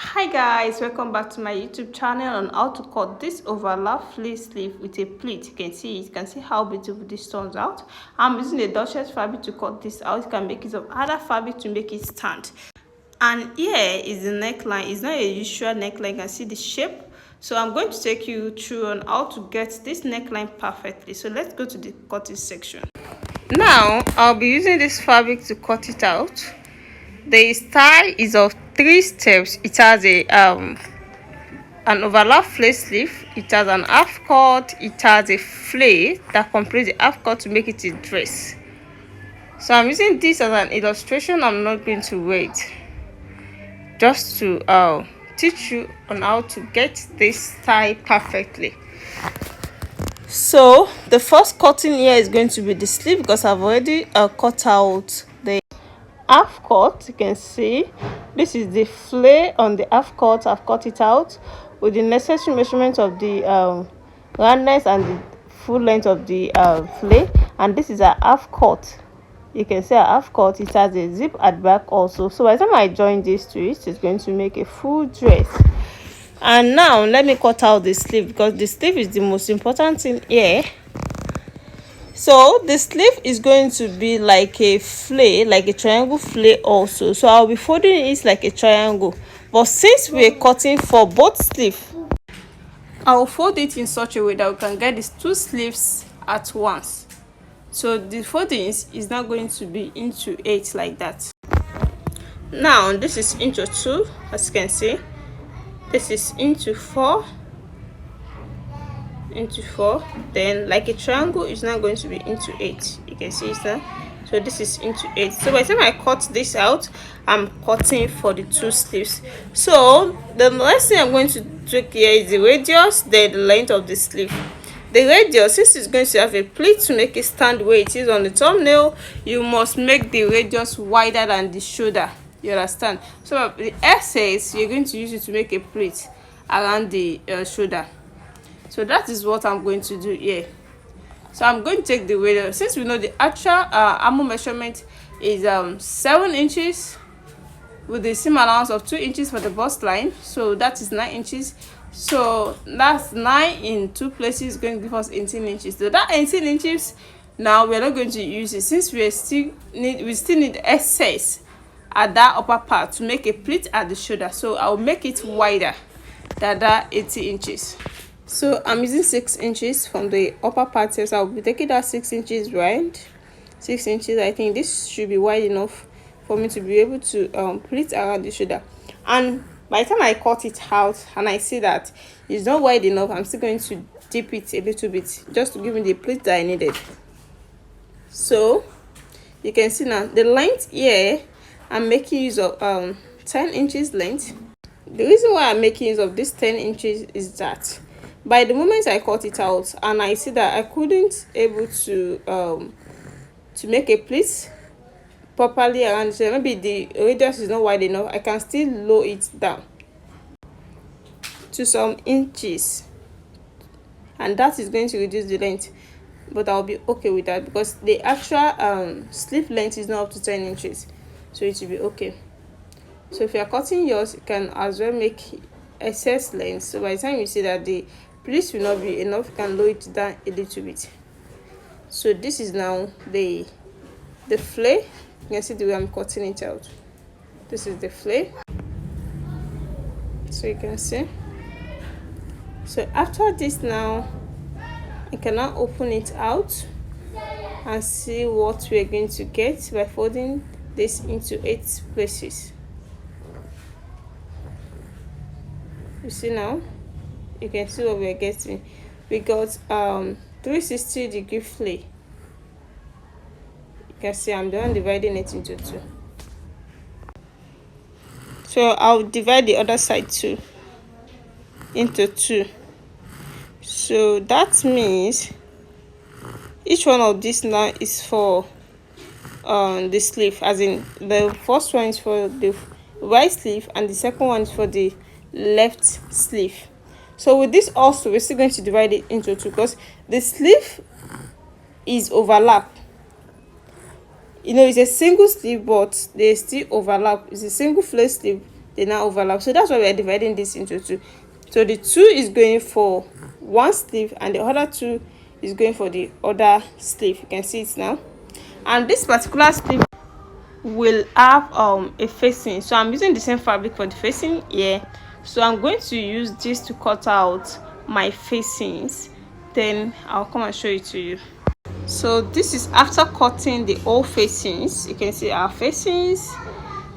Hi guys, welcome back to my YouTube channel on how to cut this overlap fleece sleeve with a pleat. You can see how beautiful this turns out. I'm using a Dutchess fabric to cut this out. You can make use of other fabric to make it stand. And here is the neckline. It's not a usual neckline. You can see the shape. So I'm going to take you through on how to get this neckline perfectly. So let's go to the cutting section. Now I'll be using this fabric to cut it out. The style is of 3 steps. It has a an overlap fleece sleeve, it has an half cut, it has a flare that completes the half cut to make it a dress. So I'm using this as an illustration. I'm not going to wait, just to teach you on how to get this style perfectly. So the first cutting here is going to be the sleeve, because I've already cut out the half cut. You can see this is the flare on the half cut. I've cut it out with the necessary measurement of the roundness and the full length of the flare, and this is a half cut. You can see a half cut. It has a zip at back also, so by the time I join these two, it's going to make a full dress. And now let me cut out the sleeve, because the sleeve is the most important thing here. So the sleeve is going to be like a flare, like a triangle flare also. So I'll be folding it like a triangle, but since we're cutting for both sleeve, I'll fold it in such a way that we can get these 2 sleeves at once. So the folding is not going to be into 8 like that. Now this is into 2, as you can see. This is into 4, into 4. Then like a triangle is now going to be into 8. You can see it now. So this is into 8. So by the time I cut this out, I'm cutting for the 2 sleeves. So the next thing I'm going to take here is the radius, then the length of the sleeve. The radius, since it's going to have a pleat to make it stand where it is on the thumbnail, you must make the radius wider than the shoulder. You understand? So the excess, you're going to use it to make a pleat around the shoulder. So that is what I'm going to do here. So I'm going to take the radius. Since we know the actual arm measurement is 7 inches with the seam allowance of 2 inches for the bust line, so that is 9 inches. So that's 9 in 2 places, going to give us 18 inches. So that 18 inches, now we're not going to use it, since we still need excess at that upper part to make a pleat at the shoulder. So I'll make it wider than that 80 inches. So I'm using 6 inches from the upper part here, so I'll be taking that 6 inches wide. 6 inches, I think this should be wide enough for me to be able to pleat around the shoulder. And by the time I cut it out and I see that it's not wide enough, I'm still going to dip it a little bit just to give me the pleat that I needed. So you can see now the length here, I'm making use of 10 inches length. The reason why I'm making use of this 10 inches is that by the moment I cut it out and I see that I couldn't able to make a pleat properly around the shoulder, maybe the radius is not wide enough, I can still lower it down to some inches, and that is going to reduce the length. But I'll be okay with that, because the actual sleeve length is not up to 10 inches, so it will be okay. So if you're cutting yours, you can as well make excess length, so by the time you see that the pleat will not be enough, you can lower it down a little bit. So this is now the flare. You can see the way I'm cutting it out. This is the flare, so you can see. So after this, now I can now open it out and see what we're going to get by folding this into 8 places. You see now, you can see what we're getting. We got 360-degree flare. You can see I'm done dividing it into 2. So I'll divide the other side too into 2. So that means each one of these now is for the sleeve, as in the first one is for the right sleeve and the second one is for the left sleeve. So with this also, we're still going to divide it into 2, because the sleeve is overlap. You know, it's a single sleeve, but they still overlap. It's a single flare sleeve, they now overlap. So that's why we are dividing this into two. So the two is going for one sleeve and the other two is going for the other sleeve. You can see it now. And this particular sleeve will have a facing, so I'm using the same fabric for the facing here. So I'm going to use this to cut out my facings, then I'll come and show it to you. So this is after cutting the whole facings. You can see our facings,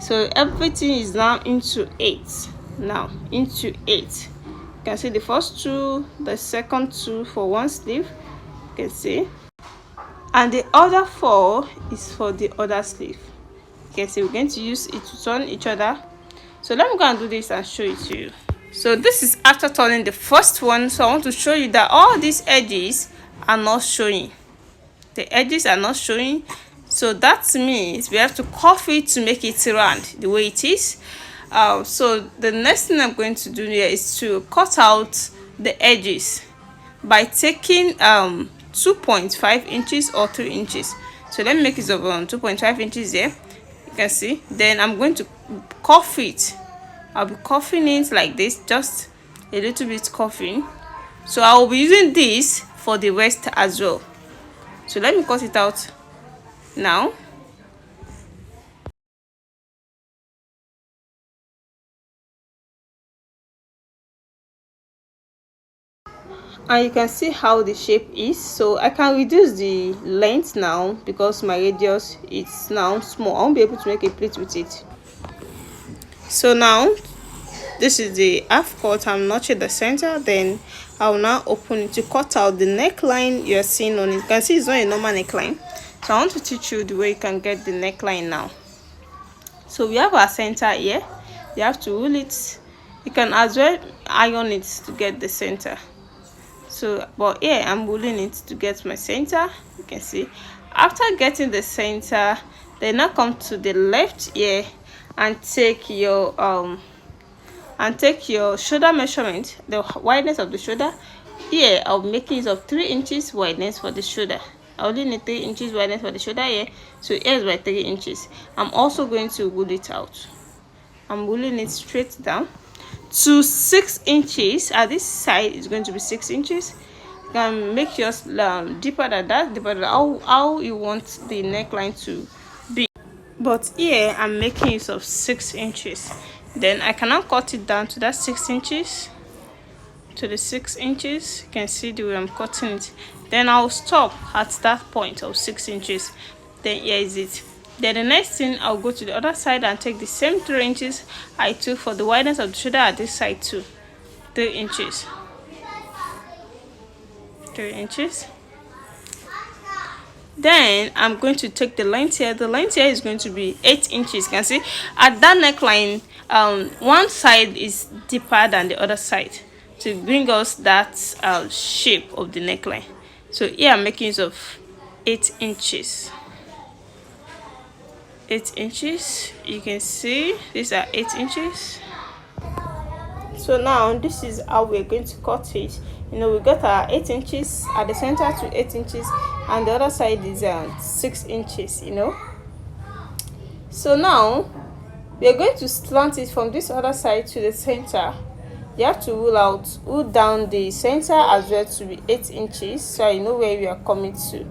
so everything is now into 8. Now into 8, you can see the first two, the second two for one sleeve, you can see, and the other 4 is for the other sleeve. You can see we're going to use it to turn each other. So let me go and do this and show it to you. So this is after turning the first one. So I want to show you that all these edges are not showing. The edges are not showing, so that means we have to curve it to make it round the way it is. So the next thing I'm going to do here is to cut out the edges by taking 2.5 inches or 3 inches. So let me make it of 2.5 inches here. You can see. Then I'm going to curve it. I'll be curving it like this, just a little bit curving. So I will be using this for the waist as well. So let me cut it out now. And you can see how the shape is. So I can reduce the length now because my radius is now small. I won't be able to make a pleat with it. So now this is the half cut. I'm notching the center, then I'll now open it to cut out the neckline you're seeing on it. You can see it's not a normal neckline, so I want to teach you the way you can get the neckline now. So we have our center here. You have to roll it. You can as well iron it to get the center. So but here I'm rolling it to get my center. You can see after getting the center, then now come to the left here and take your shoulder measurement, the wideness of the shoulder. Here I'll be making use of 3 inches wideness for the shoulder. I only need 3 inches wideness for the shoulder here, so here is my 3 inches. I'm also going to roll it out. I'm rolling it straight down to 6 inches. At this side is going to be 6 inches. You can make yours deeper than that, depending on how you want the neckline to be. But here I'm making use of 6 inches. Then I can now cut it down to that 6 inches, to the 6 inches. You can see the way I'm cutting it. Then I'll stop at that point of 6 inches. Then here is it. Then the next thing, I'll go to the other side and take the same 3 inches I took for the wideness of the shoulder at this side too. 3 inches. 3 inches. Then I'm going to take the length here. The length here is going to be 8 inches. You can see at that neckline, one side is deeper than the other side to bring us that shape of the neckline. So here I'm making use of 8 inches. 8 inches. You can see these are 8 inches. So now this is how we're going to cut it. You know, we got our 8 inches at the center to 8 inches, and the other side is 6 inches, you know. So now we're going to slant it from this other side to the center. You have to roll down the center as well to be 8 inches, so you know where we are coming to.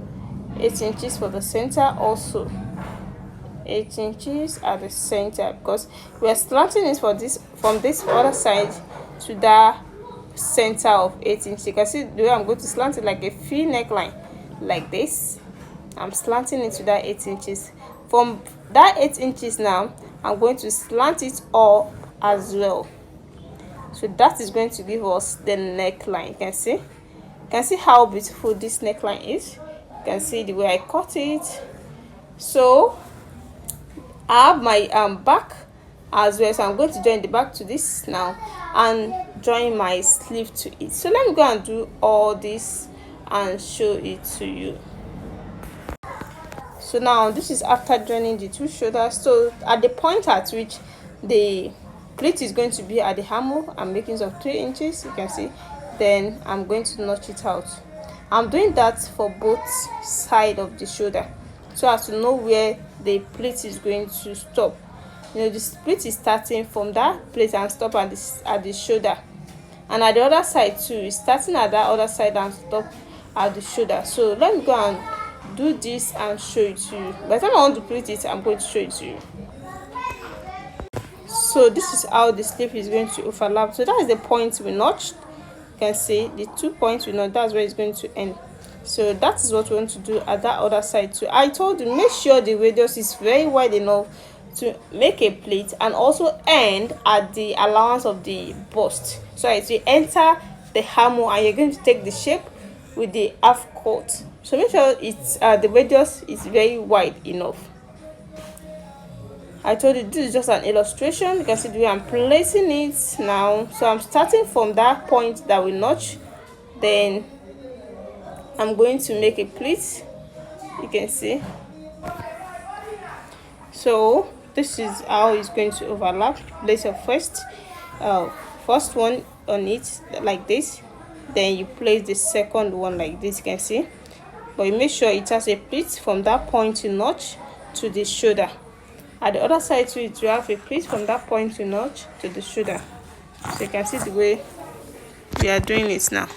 8 inches for the center also. 8 inches at the center, because we are slanting it for this from this other side to that center of 8 inches. You can see the way I'm going to slant it like a V neckline, like this. I'm slanting it to that 8 inches. From that 8 inches now, I'm going to slant it all as well. So that is going to give us the neckline. You can see how beautiful this neckline is. You can see the way I cut it. So I have my back as well, so I'm going to join the back to this now and join my sleeve to it. So let me go and do all this and show it to you. So now this is after joining the two shoulders. So at the point at which the pleat is going to be at the hammer, I'm making use of 3 inches. You can see. Then I'm going to notch it out. I'm doing that for both sides of the shoulder, so as to know where the pleat is going to stop. You know, the split is starting from that place and stop at the shoulder, and at the other side too is starting at that other side and stop at the shoulder. So let me go and do this and show it to you. By the time I want to pleat it, I'm going to show it to you. So this is how the sleeve is going to overlap. So that is the point we notched. You can see the 2 points we know, that's where it's going to end. So that is what we want to do at that other side too. I told you, make sure the radius is very wide enough to make a pleat and also end at the allowance of the bust, so as you enter the armhole and you're going to take the shape with the half cut. So make sure it's the radius is very wide enough. I told you this is just an illustration. You can see the way I'm placing it now. So I'm starting from that point that we notch, then I'm going to make a pleat. You can see. So this is how it's going to overlap. Place your first one on it like this, then you place the second one like this. You can see, but you make sure it has a pleat from that point to notch to the shoulder. At the other side too, it will have a pleat from that point to notch to the shoulder. So you can see the way we are doing it now.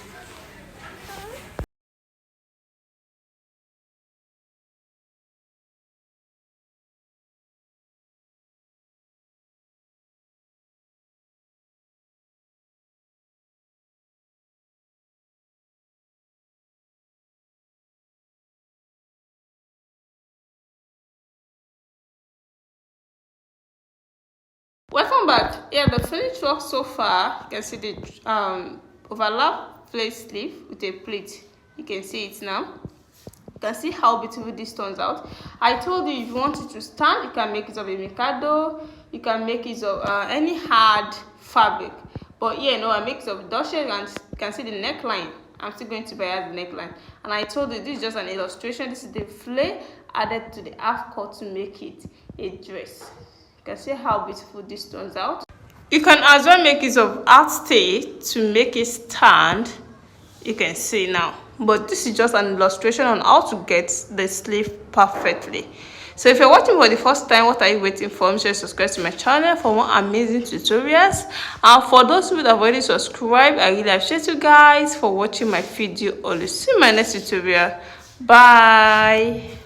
Welcome back. Yeah, the finished work so far, you can see the overlap place sleeve with a pleat. You can see it now. You can see how beautiful this turns out. I told you, if you want it to stand, you can make it of a mikado, you can make it of any hard fabric. But yeah, no, I make it of doshe, and you can see the neckline. I'm still going to bias the neckline. And I told you, this is just an illustration. This is the flare added to the half cut to make it a dress. You can see how beautiful this turns out. You can as well make it of outstay to make it stand. You can see now, but this is just an illustration on how to get the sleeve perfectly. So if you're watching for the first time, what are you waiting for? Make sure you subscribe to my channel for more amazing tutorials. And for those who have already subscribed, I really appreciate you guys for watching my video. Always see you in my next tutorial. Bye.